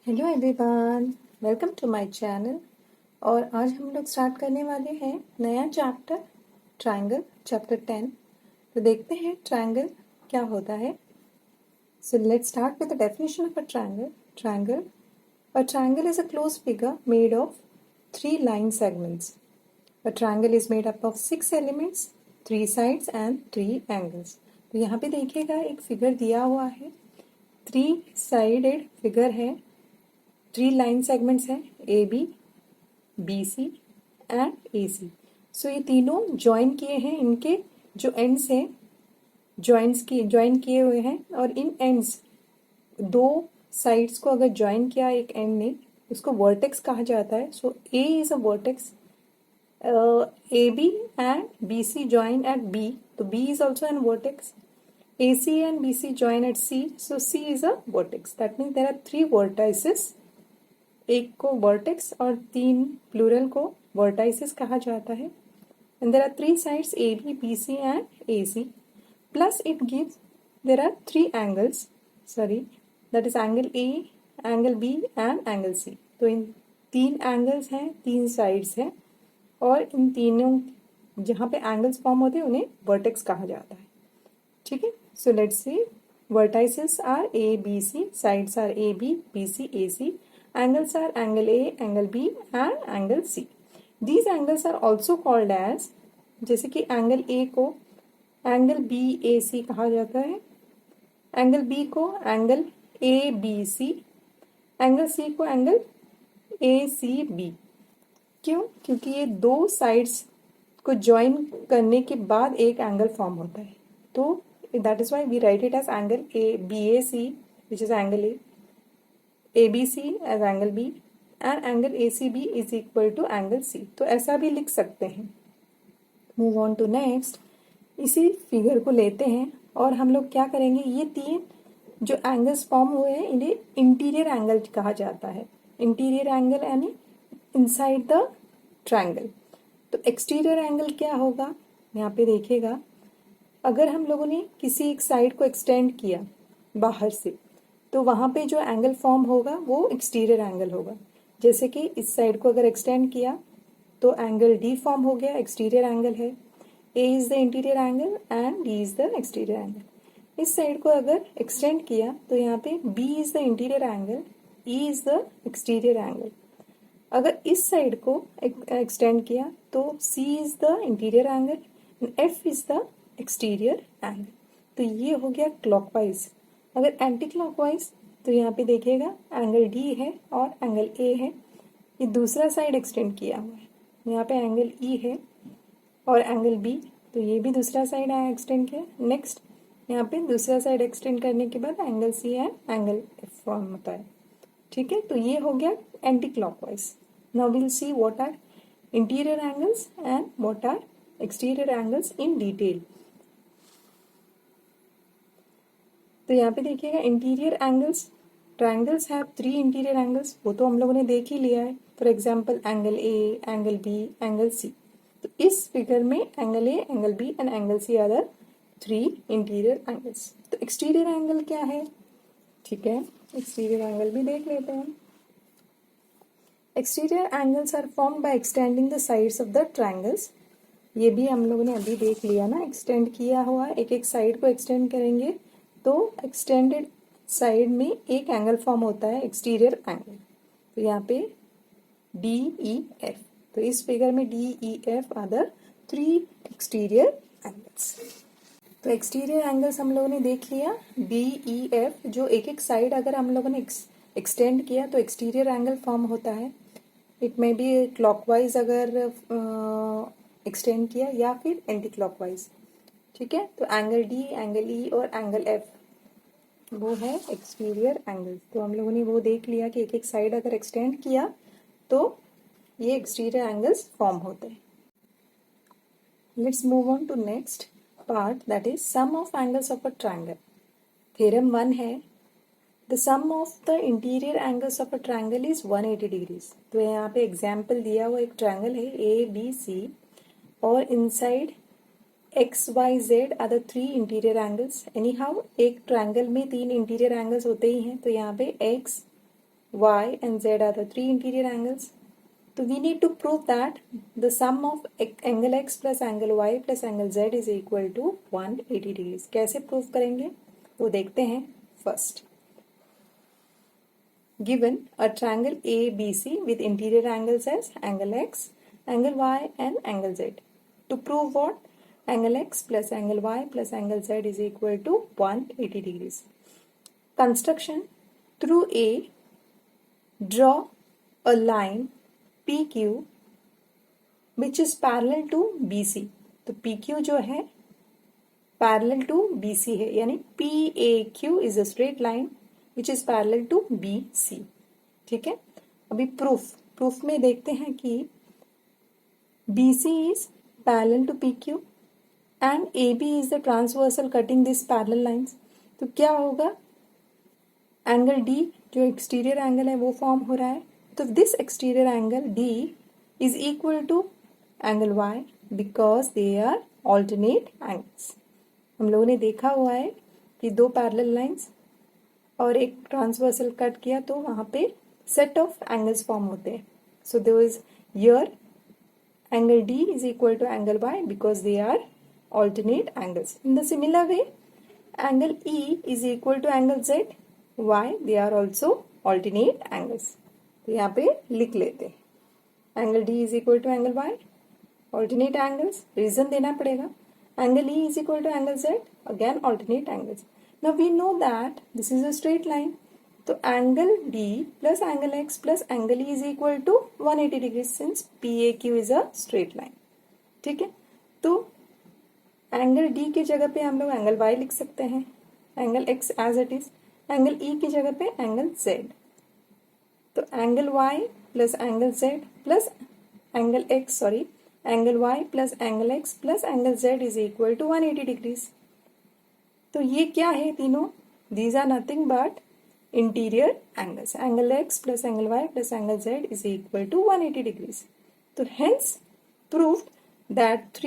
Hello everyone, welcome to my channel. और आज हम लोग स्टार्ट करने वाले हैं नया चैप्टर ट्रायंगल, चैप्टर 10। तो देखते हैं ट्रायंगल क्या होता है। So let's start with the definition of a triangle. Triangle is a close figure made of 3 line segments. A triangle is made up of 6 elements, 3 sides and 3 angles. तो यहाँ पे देखिएगा एक फिगर दिया हुआ है, 3 साइडेड फिगर है, 3 line segments हैं A B, B C and A C. So ये तीनों ज्वाइन किए हैं, इनके जो एंड्स हैं ज्वाइन किए हुए हैं, और इन एंड्स दो साइड्स को अगर ज्वाइन किया एक एंड ने, उसको वर्टेक्स कहा जाता है। So A is a vertex, A B and B C join at B, तो B is also an vertex. AC and BC join at C, so C is a vertex. That means there are 3 vertices, एक को vertex और 3 plural को vertices कहा जाता है। And there are 3 sides A B, B C and A C, plus it gives there are 3 angles, sorry that is angle A, angle B and angle C. तो इन 3 angles हैं, 3 sides हैं, और इन तीनों जहाँ पे एंगल्स फॉर्म होते हैं उन्हें वर्टेक्स कहा जाता है। ठीक है, so let's see. Vertices are A B C, sides are A B, B C, A C. Angles are angle A, angle B and angle C. These angles are also called as, जैसे कि angle A को angle BAC कहा जाता है, angle B को angle ABC, angle C को angle ACB। क्यों? क्योंकि ये दो साइड्स को ज्वाइन करने के बाद एक एंगल फॉर्म होता है, तो that is why we write it as angle BAC which is angle A, ABC as angle B and angle ACB is equal to angle C। तो ऐसा भी लिख सकते हैं। Move on to next. इसी फिगर को लेते हैं और हम लोग क्या करेंगे, ये 3 जो एंगल्स फॉर्म हुए हैं इन्हें इंटीरियर एंगल कहा जाता है। इंटीरियर एंगल यानी इनसाइड द ट्रायंगल। तो एक्सटीरियर एंगल क्या होगा, यहाँ पे देखिएगा, अगर हम लोगों ने किसी एक साइड को एक्सटेंड किया बाहर से, तो वहां पे जो एंगल फॉर्म होगा वो एक्सटीरियर एंगल होगा। जैसे कि इस साइड को अगर एक्सटेंड किया तो एंगल डी फॉर्म हो गया, एक्सटीरियर एंगल है। A is the interior angle and D is the exterior angle. इस साइड को अगर एक्सटेंड किया तो यहाँ पे B is the interior angle, E is the exterior angle. अगर इस साइड को एक्सटेंड किया तो C is the interior angle and F is the exterior angle. तो ये हो गया क्लॉकवाइज। अगर एंटी क्लॉकवाइज तो यहाँ पे देखिएगा एंगल डी है और एंगल ए है, ये दूसरा साइड एक्सटेंड किया हुआ है। यहाँ पे एंगल ई है और एंगल बी, तो ये भी दूसरा साइड एक्सटेंड किया। नेक्स्ट यहाँ पे दूसरा साइड एक्सटेंड करने के बाद angle C and angle F form होता है। ठीक है, तो ये हो गया anticlockwise. Now will see what are interior angles and what are exterior angles in detail. तो यहाँ पे देखिएगा interior angles, triangles have 3 interior angles, वो तो हम लोगों ने देख ही लिया है। For example angle A, angle B, angle C. तो इस फिगर में angle A, angle B and angle C are the 3 interior angles. तो एक्सटीरियर एंगल क्या है, ठीक है, एक्सटीरियर एंगल भी देख लेते हैं। Exterior angles are formed by extending the sides of the triangles. ये भी हम लोगों ने अभी देख लिया ना, एक्सटेंड किया हुआ, एक एक साइड को एक्सटेंड करेंगे तो एक्सटेंडेड साइड में एक एंगल फॉर्म होता है, एक्सटीरियर एंगल। तो यहाँ पे डी ई एफ, तो इस फिगर में D E F R the 3 exterior angles. तो एक्सटीरियर एंगल्स हम लोगों ने देख लिया, डी ई एफ, जो एक एक साइड अगर हम लोगों ने एक्सटेंड किया तो एक्सटीरियर एंगल फॉर्म होता है। इट मे बी क्लॉकवाइज अगर एक्सटेंड किया या फिर एंटी क्लॉकवाइज। ठीक है, तो एंगल डी, एंगल ई और एंगल एफ वो है एक्सटीरियर एंगल। तो हम लोगों ने वो देख लिया कि एक एक साइड अगर एक्सटेंड किया तो ये एक्सटीरियर एंगल्स फॉर्म होते हैं। Let's move on to next part, that is sum of angles of a triangle. Theorem 1 है, the sum of the interior angles of a triangle is 180 degrees. तो यहाँ पे एग्जाम्पल दिया हुआ एक ट्रायंगल है ए बी सी, और inside X Y Z are the 3 interior angles. Anyhow एक ट्रायंगल में 3 इंटीरियर एंगल्स होते ही हैं, तो यहाँ पे x y and z are the three interior angles. So we need to prove that the sum of angle x plus angle y plus angle z is equal to 180 degrees. कैसे prove करेंगे वो देखते हैं. First, given a triangle ABC with interior angles as angle x, angle y and angle z. To prove what? Angle x plus angle y plus angle z is equal to 180 degrees. Construction. Through A, draw a line PQ which is parallel to BC. तो PQ जो है parallel to BC है, यानी PAQ is a straight line which is parallel to BC. ठीक है. अभी proof में देखते हैं कि BC is parallel to PQ and AB is the transversal cutting this parallel lines. तो क्या होगा? एंगल D जो एक्सटीरियर एंगल है वो फॉर्म हो रहा है. तो this exterior angle D is equal to angle Y because they are alternate angles. हम लोगों ने देखा हुआ है कि दो पैरेलल लाइंस और एक ट्रांसवर्सल कट किया तो वहां पे सेट ऑफ एंगल्स फॉर्म होते हैं. So there is here angle D is equal to angle Y because they are alternate angles. In the similar way angle E is equal to angle Z. Why? They are also alternate angles. तो यहाँ पे लिख लेते हैं angle D is equal to angle Y, alternate angles. Reason देना पड़ेगा. Angle E is equal to angle Z, again alternate angles. Now we know that this is a straight line. तो angle D plus angle X plus angle E is equal to 180 degree since PAQ is a straight line. ठीक है. तो angle D की जगह पे हम लोग angle Y लिख सकते हैं, angle X as it is, angle E की जगह पे एंगल Z. तो angle Y plus angle Z plus angle X angle Y plus angle X plus angle Z is equal to 180 degrees. तो ये क्या है तीनों? These are nothing but interior angles. Angle X plus angle Y plus angle Z is equal to 180 degrees. तो hence proved that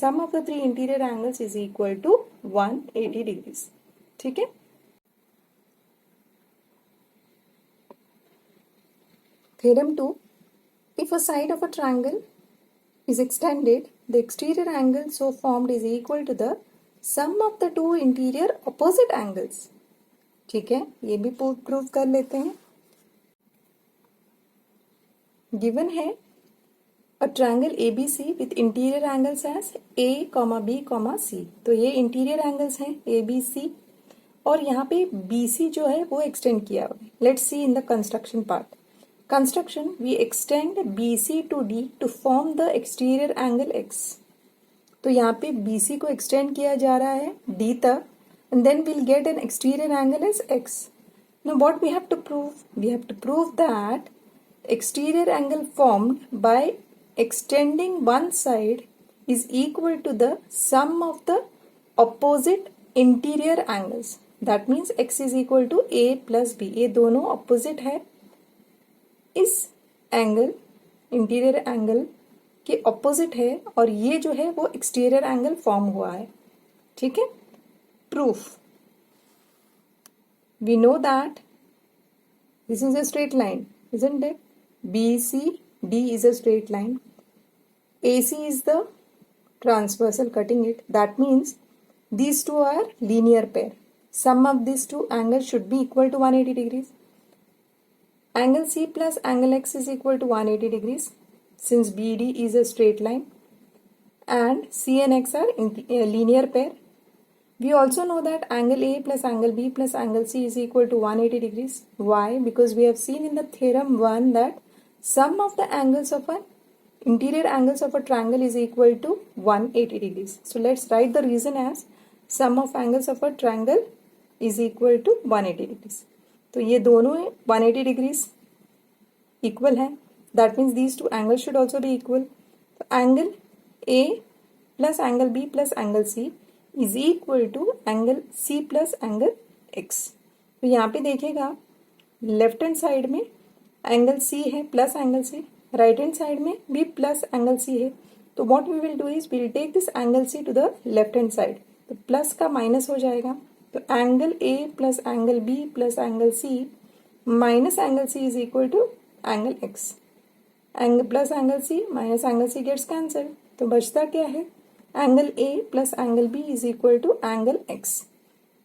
sum of the three interior angles is equal to 180 degrees. ठीक है. Theorem 2. If a side of a triangle is extended, the exterior angle so formed is equal to the sum of the two interior opposite angles. ठीक है, ये भी prove कर लेते हैं. Given है a triangle ABC with interior angles as A, B, C. तो ये interior angles हैं ABC और यहाँ पे BC जो है वो extend किया हुआ है. Let's see in the construction part. Construction, we extend BC to D to form the exterior angle X. तो यहाँ पे BC को extend किया जा रहा है D तक and then we'll get an exterior angle as X. Now what we have to prove? We have to prove that exterior angle formed by extending one side is equal to the sum of the opposite interior angles. That means X is equal to A plus B. ये दोनों opposite है. इस angle interior angle के opposite है और ये जो है वो एक्सटीरियर एंगल फॉर्म हुआ है. ठीक है. Proof. We know that this is a straight line, isn't it? BCD is a straight line. AC is the transversal cutting it. That means these two are linear pair. Sum of these two angles should be equal to 180 degrees. Angle C plus angle X is equal to 180 degrees since BD is a straight line and C and X are linear pair. We also know that angle A plus angle B plus angle C is equal to 180 degrees. Why? Because we have seen in the theorem 1 that sum of the angles of an interior angles of a triangle is equal to 180 degrees. So let's write the reason as sum of angles of a triangle is equal to 180 degrees. तो ये दोनों 180 degrees equal है. That means these two angle should also be equal. तो angle A plus angle B plus angle C is equal to angle C plus angle X. तो यहाँ पे देखिएगा left hand side में एंगल सी है plus angle C, right hand side में भी plus angle C है. तो what we will do is we will take this angle C to the left hand side. तो प्लस का minus हो जाएगा. तो angle A plus angle B plus angle C minus angle C is equal to angle X. Angle plus angle C minus angle C gets cancel, तो बचता क्या है? Angle A plus angle B is equal to angle X,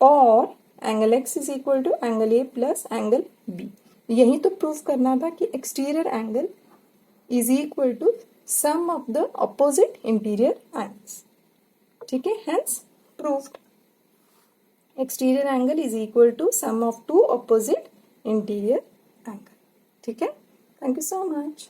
और angle X is equal to angle A plus angle B. यही तो prove करना था कि exterior angle is equal to sum of the opposite interior angles. ठीक है, hence proved. Exterior angle is equal to sum of two opposite interior angle. ठीक है, thank you so much.